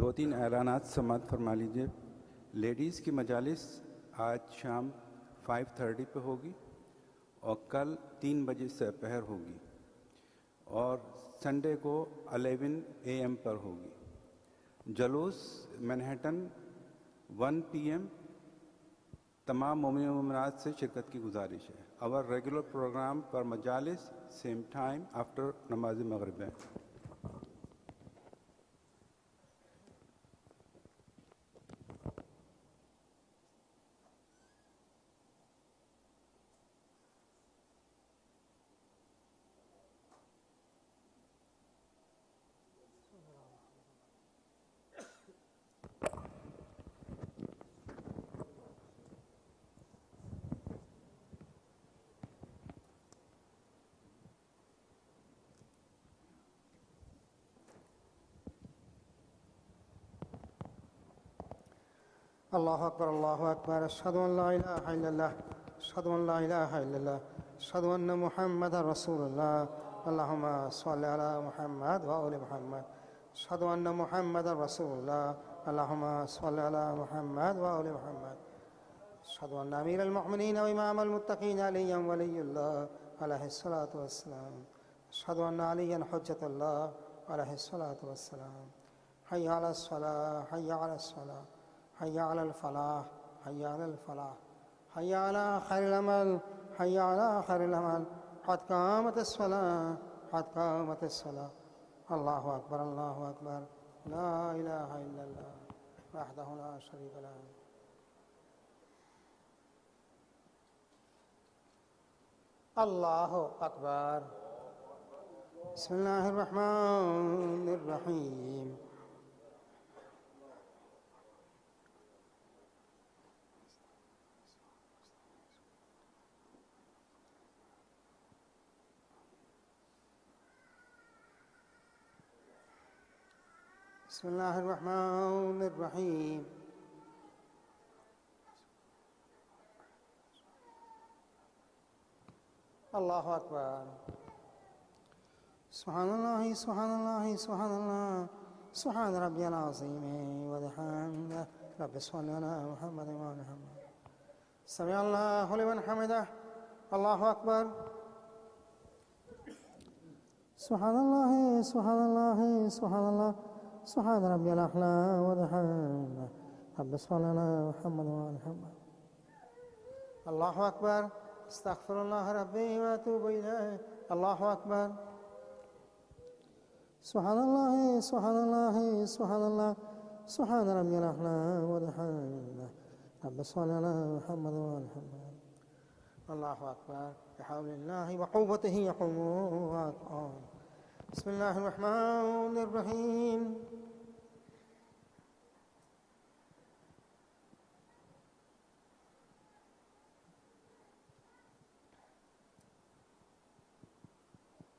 2-3 ऐलानात समात फरमा लीजिए। Ladies की मजालिस आज शाम 5:30 पे होगी और कल 3 बजे से पहर होगी और संडे को 11 AM पर होगी। जलूस मैनहट्टन 1 PM तमाम मोमिन मोमिनात से शिरकत की गुजारिश है। आवर रेगुलर प्रोग्राम पर मजालिस सेम टाइम आफ्टर नमाज मगरिब है। الله أكبر الله أكبر أشهد أن لا إله إلا الله أشهد أن لا إله إلا الله أشهد أن محمدا رسول الله اللهم صل على محمد وآل محمد أشهد أن محمدا رسول الله اللهم صل على محمد وآل محمد أشهد أن أمير المؤمنين وإمام المتقين عليا ولي الله عليه الصلاة والسلام أشهد أن عليا حجة الله عليه الصلاة والسلام حي على الصلاة حي على الصلاة حي على الفلاح حي على الفلاح حي على خير العمل حي على خير العمل قد قامت الصلاة قد قامت الصلاة الله أكبر الله أكبر لا إله إلا الله وحده لا شريك له الله أكبر بسم الله الرحمن الرحيم بسم الله الرحمن الرحيم الله أكبر سبحان الله سبحان الله سبحان الله سبحان ربي العظيم وبحمده رب صل على محمد وعلى محمد سمع الله لمن حمده الله أكبر سبحان الله سبحان الله سبحان الله سبحان ربي الأعلى وبحمده رب صل على محمد وعلى محمد الله أكبر استغفر الله ربي وأتوب إليه الله أكبر سبحان الله سبحان الله سبحان الله سبحان ربي الأعلى وبحمده رب صل على محمد وعلى محمد الله أكبر بحول الله وقوته يقوم ويقوم بسم الله الرحمن الرحيم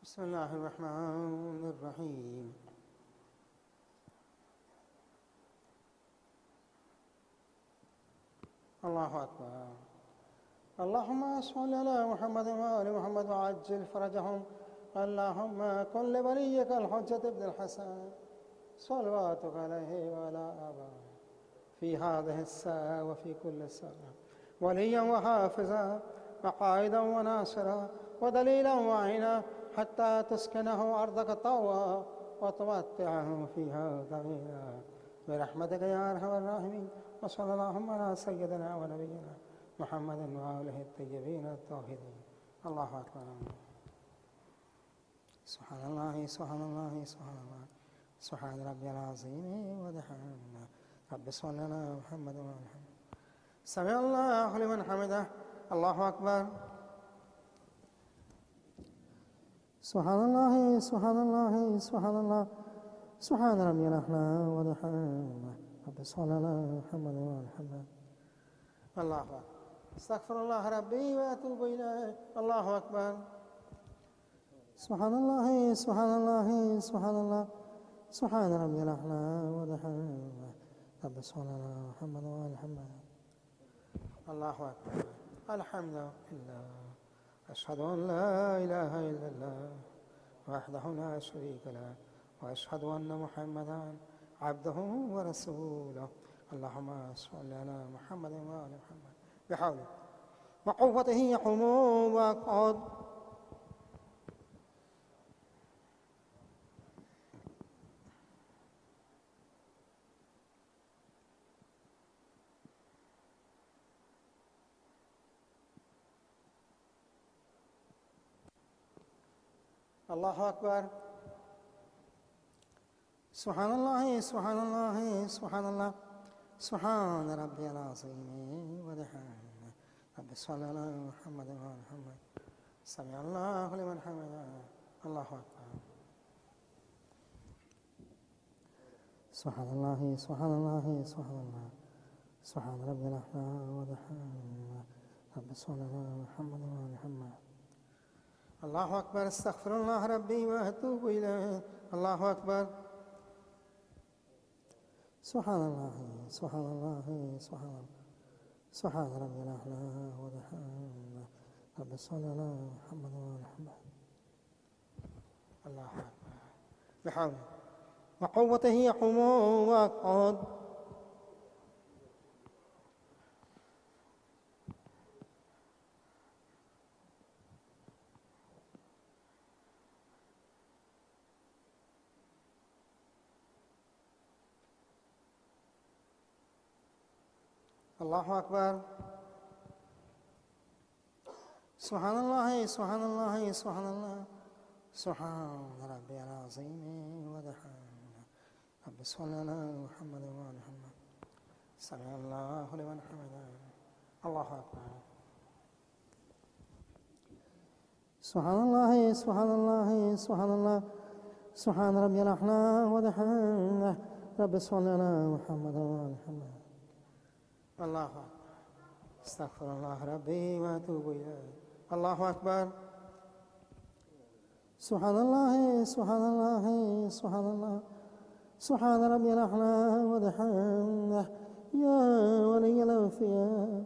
بسم الله الرحمن الرحيم الله أكبر اللهم صل على محمد وآل محمد وعجل فرجهم اللهم كن لوليك الحجة ابن الحسن صلواتك عليه وعلى آبائه في هذه الساعة وفي كل ساعة وليا وحافظا وقائدا وناصرا ودليلا وعينا حتى تسكنه أرضك طوعا وتمتعه فيها طويلا برحمتك يا أرحم الراحمين وصلى اللهم على سيدنا ونبينا محمد وآله الطيبين الطاهرين الله أكبر سبحان الله سبحان الله سبحان الله سبحان ربي العظيم وبحمده رب صل على محمد وعلى محمد سمع الله لمن حمده الله أكبر سبحان الله سبحان الله سبحان الله سبحان ربي الأعلى وبحمده رب صل على محمد وعلى محمد الله أكبر استغفر الله ربي وأتوب إليه الله أكبر سبحان الله سبحان الله سبحان الله سبحان ربي الأعلى وبحمده رب صل على محمد وعلى محمد الله أكبر الحمد لله أشهد أن لا إله إلا الله وحده لا شريك له وأشهد أن محمدا عبده ورسوله. اللهم صل على محمد وآل محمد بحوله وقوته يقوم ويقعد. الله أكبر. سبحان الله سبحان الله سبحان الله سبحان ربي العظيم وبحمده. رب صل على محمد وآل محمد. سمع الله لمن حمده. الله أكبر. سبحان الله سبحان الله سبحان الله سبحان ربي الأعلى وبحمده. رب صل على محمد وآل محمد. الله أكبر. استغفر الله ربي وأتوب إليه. الله أكبر. سبحان الله سبحان الله سبحان الله سبحان ربي الأعلى وبحمده. رب صل على محمد وآل محمد. الله أكبر. بحوله وقوته يقوم ويقعد. الله أكبر. سبحان الله سبحان الله سبحان الله سبحان ربي العظيم وبحمده. رب صل على محمد وآل محمد. سمع الله لمن حمده. الله أكبر. سبحان الله سبحان الله سبحان الله سبحان ربي الأعلى وبحمده. رب صل على محمد وآل محمد. الله أكبر. استغفر الله ربي وأتوب إليه. الله أكبر. سبحان الله سبحان الله سبحان الله سبحان ربي الأعلى وبحمده. يا ولي الأوفياء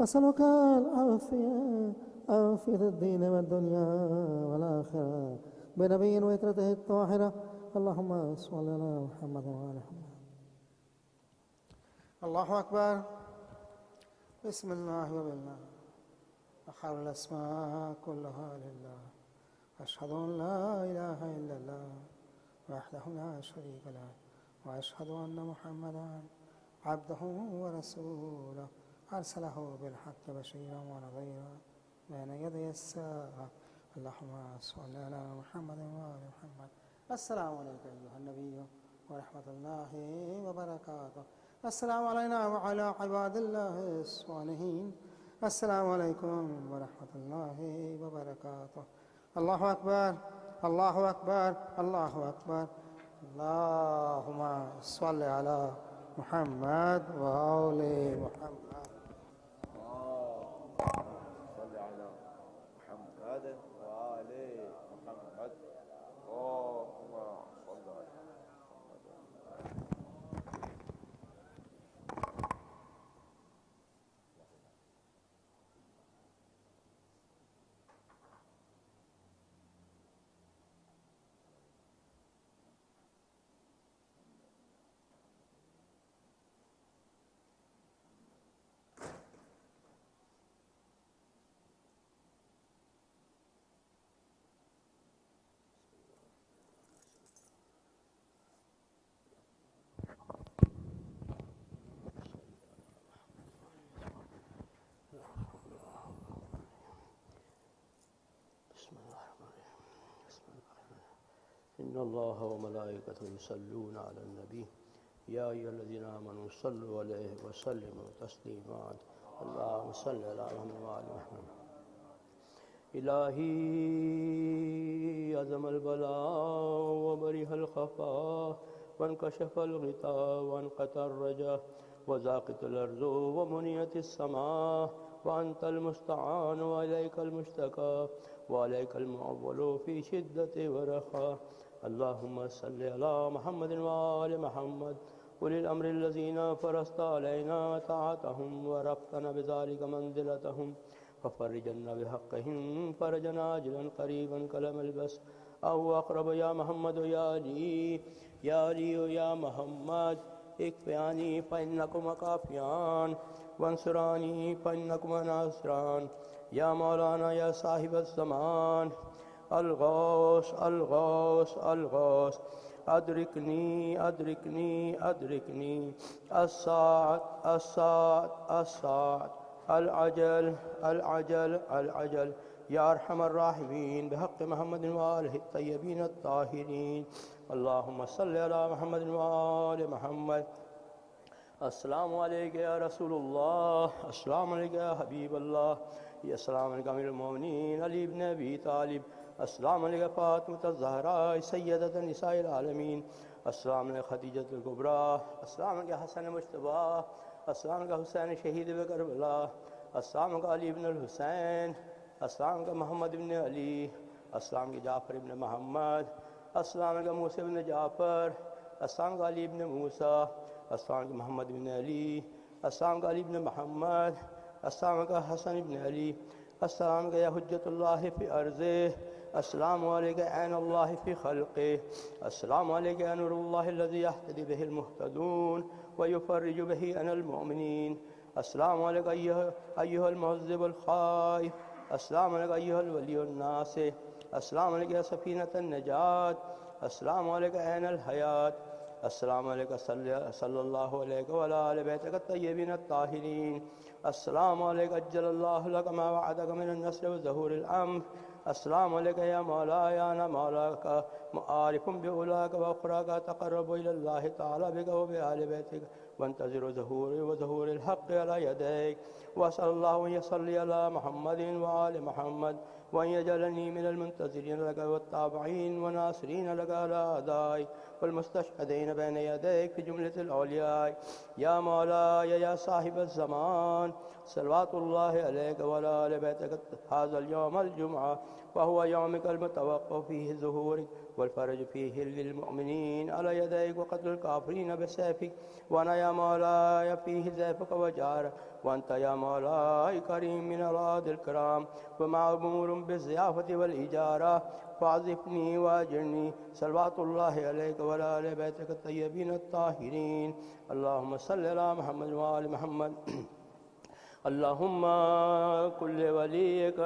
أسألك العافية عافية الدين والدنيا والآخرة بنبي وإترته الطاهرة. اللهم صل على محمد وآل محمد. الله أكبر. بسم الله وبالله وخير الأسماء كلها لله. أشهد أن لا إله إلا الله وحده لا شريك له وأشهد أن محمدا عبده ورسوله أرسله بالحق بشيرا ونذيرا بين يدي الساعة. اللهم صل على محمد وآل محمد. السلام عليك أيها النبي ورحمة الله وبركاته. السلام علينا وعلى عباد الله الصالحين. السلام عليكم ورحمة الله وبركاته. الله أكبر الله أكبر الله أكبر. اللهم صل على محمد وآل محمد. صل على محمد وآل محمد. اللهم صل على محمد. إن الله وملائكته يصلون على النبي يا أيها الذين آمنوا صلوا عليه وسلموا تسليما. اللهم صل على محمد وآل محمد. إلهي عظم البلاء وبرح الخفاء وانكشف الغطاء وانقطع الرجاء وزاقت الأرض ومنيت السماء وأنت المستعان وإليك المشتكى وعليك المعول في شدة ورخاء. اللهم صل على محمد وآل محمد أولي الأمر الذين فرضت علينا طاعتهم ورفعنا بذلك منزلتهم وفرجنا بحقهم فرجا عاجلا قريبا كلم البس. أو أقرب يا محمد يا علي يا محمد اكفياني فإنكما كافيان وانصراني فإنكما ناصران يا مولانا يا صاحب الزمان الغوث الغوث الغوث أدركني أدركني أدركني الساعة الساعة الساعة العجل العجل العجل يا أرحم الراحمين بحق محمد وآله الطيبين الطاهرين اللهم صل على محمد وآل محمد السلام عليك يا رسول الله السلام عليك يا حبيب الله السلام عليك أمير المؤمنين علي بن أبي طالب السلام عليك فاطمة الزهراء سيدة نساء العالمين السلام عليك خديجة الكبرى السلام عليك حسن المجتبى السلام عليك حسين شهيد بكربلاء السلام عليك علي بن الحسين السلام عليك محمد بن علي السلام عليك جعفر بن محمد السلام عليك موسى بن جعفر السلام عليك علي بن موسى السلام عليك محمد بن علي السلام عليك علي بن محمد السلام عليك حسن بن علي السلام عليك يا حجة الله في أرضه السلام عليك عين الله في خلقه السلام عليك يا نور الله الذي يهتدي به المهتدون ويفرج به عن المؤمنين السلام عليك أيها المعذب الخائف السلام عليك أيها الولي الناصح السلام عليك يا سفينة النجاة السلام عليك عين الحياة السلام عليك صلى الله عليك وعلى آل بيتك الطيبين الطاهرين السلام عليك أجل الله لك ما وعدك من النصر وظهور الأمر السلام عليك يا مولاي أنا مولاك عارف بأولاك وأخراك تقرب إلى الله تعالى بك وبآل بيتك وانتظر ظهور الحق على يديك وأسأل الله أن يصلي على محمد وآل محمد وأن يجعلني من المنتظرين لك والتابعين وناصرين لك على أعدائك والمستشهدين بين يديك في جملة الأولياء يا مولاي يا صاحب الزمان صلوات الله عليك وعلى آل بيتك هذا اليوم الجمعة وهو يومك المتوقع فيه ظهورك والفرج فيه للمؤمنين على يديك وقتل الكافرين بسيفك وأنا يا مولاي فيه ضيفك وجارك وأنت يا مولاي كريم من أراد الكرام ومأمور بالضيافة والإجارة فاعزفني واجرني صلوات الله عليك وعلى آل بيتك الطيبين الطاهرين اللهم صل على محمد وآل محمد اللهم كل وليك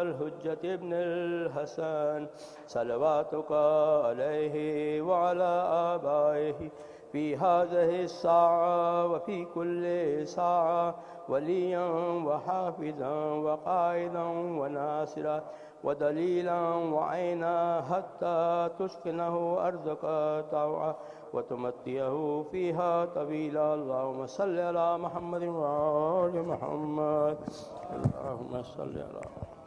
الحجة ابن الحسن صلواتك عليه وعلى آبائه في هذه الساعة وفي كل ساعة وليا وحافظا وقائدا وناصرا ودليلا وعينا حتى تسكنه أرضك طوعا وتمتيه فيها طويلا اللهم صل على محمد وآل محمد اللهم صل على محمد